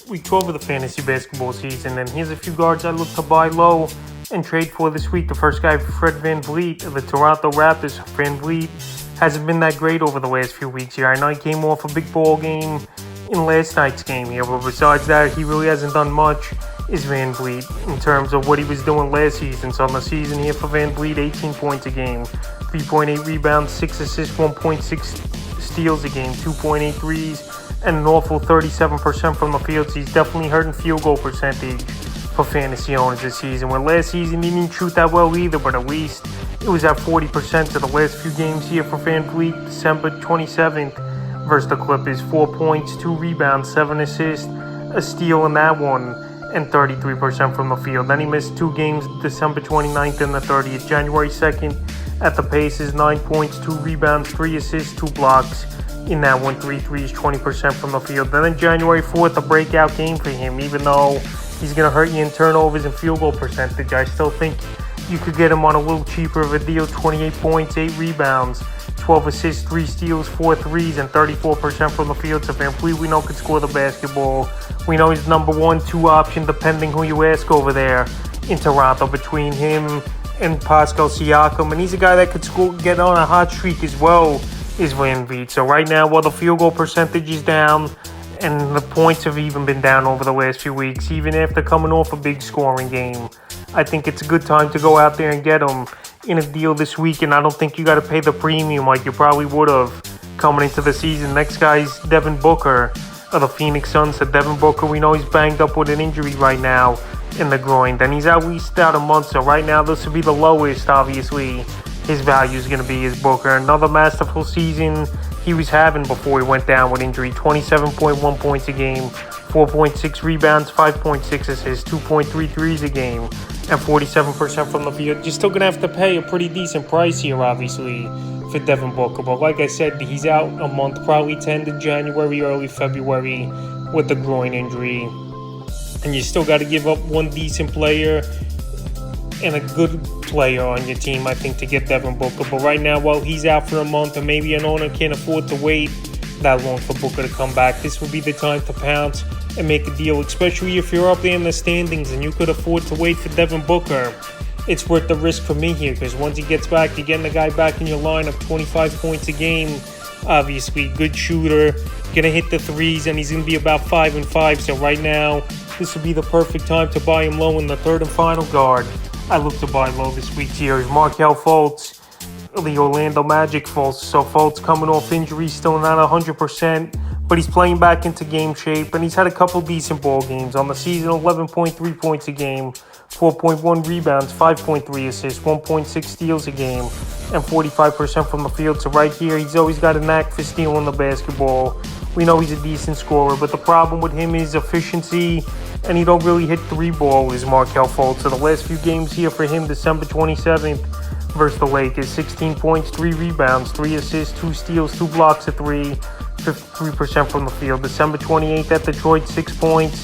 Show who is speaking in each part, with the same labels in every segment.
Speaker 1: week 12 of the fantasy basketball season, and here's a few guards I look to buy low and trade for this week. The first guy, Fred VanVleet of the Toronto Raptors. VanVleet hasn't been that great over the last few weeks here. I know he came off a big ball game in last night's game here, but besides that, he really hasn't done much, is VanVleet, in terms of what he was doing last season. So on the season here for VanVleet, 18 points a game, 3.8 rebounds, 6 assists, 1.6 steals a game, 2.8 threes, and an awful 37% from the field. So he's definitely hurting field goal percentage for fantasy owners this season. When last season he didn't shoot that well either, but at least it was at 40%. To the last few games here for VanVleet, December 27th versus the Clippers, 4 points, 2 rebounds, 7 assists, a steal in that one, and 33% from the field. Then he missed 2 games, December 29th and the 30th. January 2nd at the Pacers, 9 points, 2 rebounds, 3 assists, 2 blocks. In that one, 3 threes, 20% from the field. Then on January 4th, a breakout game for him. Even though he's going to hurt you in turnovers and field goal percentage, I still think you could get him on a little cheaper of a deal. 28 points, 8 rebounds, 12 assists, 3 steals, 4 threes, and 34% from the field. So VanVleet, we know, could score the basketball. We know he's number 1, 2 option, depending who you ask over there in Toronto, between him and Pascal Siakam. And he's a guy that could get on a hot streak as well, is VanVleet. So right now, while the field goal percentage is down and the points have even been down over the last few weeks, even after coming off a big scoring game, I think it's a good time to go out there and get him in a deal this week. And I don't think you got to pay the premium like you probably would have coming into the season. Next guy's Devin Booker of the Phoenix Suns. So Devin Booker, we know he's banged up with an injury right now in the groin. Then he's at least out a month. So right now, this would be the lowest, obviously, his value is going to be, is Booker. Another masterful season he was having before he went down with injury. 27.1 points a game, 4.6 rebounds, 5.6 assists, 2.3 threes a game, and 47% from the field. You're still going to have to pay a pretty decent price here, obviously, for Devin Booker. But like I said, he's out a month, probably to end in January, early February with the groin injury. And you still got to give up one decent player and a good player on your team, I think, to get Devin Booker. But right now, while he's out for a month and maybe an owner can't afford to wait that long for Booker to come back, this would be the time to pounce and make a deal, especially if you're up there in the standings and you could afford to wait for Devin Booker. It's worth the risk for me here, because once he gets back, you're getting the guy back in your lineup, 25 points a game, obviously, good shooter, gonna hit the threes, and he's gonna be about 5-5. So right now, this would be the perfect time to buy him low. In the third and final guard I look to buy low this week here is Markelle Fultz, the Orlando Magic. So Fultz coming off injury, still not 100%, but he's playing back into game shape, and he's had a couple decent ball games on the season. 11.3 points a game, 4.1 rebounds, 5.3 assists, 1.6 steals a game, and 45% from the field. So right here, he's always got a knack for stealing the basketball. We know he's a decent scorer, but the problem with him is efficiency, and he don't really hit 3-ball, is Markelle Fultz. So the last few games here for him, December 27th versus the Lakers, 16 points, 3 rebounds, 3 assists, 2 steals, 2 blocks of 3, 53% from the field. December 28th at Detroit, 6 points,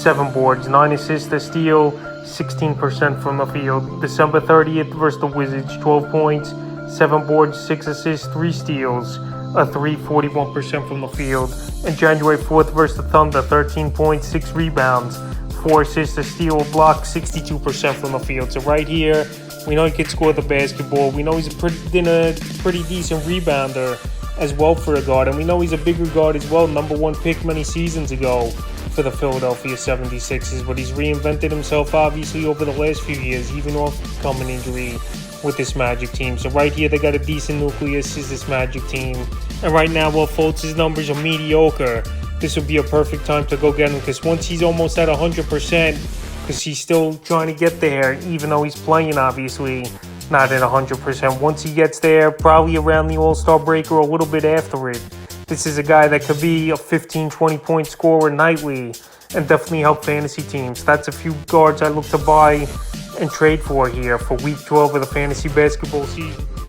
Speaker 1: 7 boards, 9 assists, a steal, 16% from the field. December 30th versus the Wizards, 12 points, 7 boards, 6 assists, 3 steals, a 3, 41% from the field. And January 4th versus the Thunder, 13 points, 6 rebounds, 4 assists, a steal, a block, 62% from the field. So right here, we know he can score the basketball. We know he's a pretty decent rebounder as well for a guard. And we know he's a bigger guard as well, number 1 pick many seasons ago for the Philadelphia 76ers. But he's reinvented himself, obviously, over the last few years, even off coming injury with this Magic team. So right here, they got a decent nucleus, is this Magic team. And right now, while Fultz's numbers are mediocre, this would be a perfect time to go get him, because once he's almost at 100%, because he's still trying to get there, even though he's playing, obviously, not at 100%. Once he gets there, probably around the All-Star break or a little bit after it, this is a guy that could be a 15, 20-point scorer nightly and definitely help fantasy teams. That's a few guards I look to buy and trade for here for Week 12 of the fantasy basketball season.